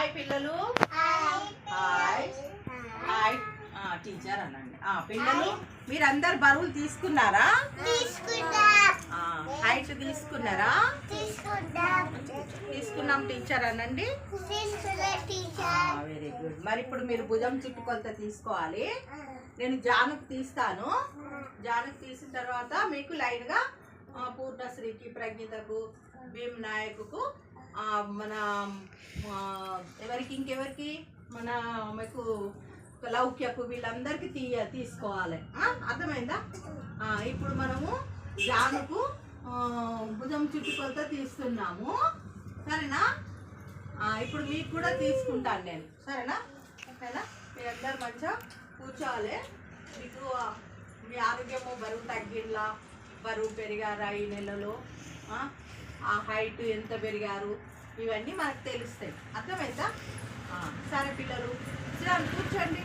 Hi పిల్లలు. Hi hi teacher అనండి. పిల్లలు మీరందరు బరువులు తీసుకున్నారా? హైట్ తీసుకున్నారా? తీసుకున్నాం టీచర్ అనండి. Very good. మరి ఇప్పుడు మీరు భుజం చుట్టుకొలత తీసుకోవాలి. నేను జానుకు తీస్తాను. జానుకు తీసిన తర్వాత మీకు లైన్గా పూర్ణశ్రీకి, ప్రజ్ఞితకు, భీమ్ నాయకుకు, మన ఇంకెవరికి మన మీకు లౌక్యకు వీళ్ళందరికీ తీసుకోవాలి. అర్థమైందా? ఇప్పుడు మనము జానుకు భుజం చుట్టుకొలత తీస్తున్నాము. సరేనా? ఇప్పుడు మీకు కూడా తీసుకుంటాను నేను. సరేనా? ఓకేనా? మీరందరూ మంచిగా కూర్చోవాలి. మీకు మీ ఆరోగ్యము బరువు తగ్గిందా, బరువు పెరిగారా ఈ నెలలో, ఆ హైట్ ఎంత పెరిగారు, ఇవన్నీ మనకు తెలుస్తాయి. అర్థమైందా? సరే పిల్లలు కూర్చోండి.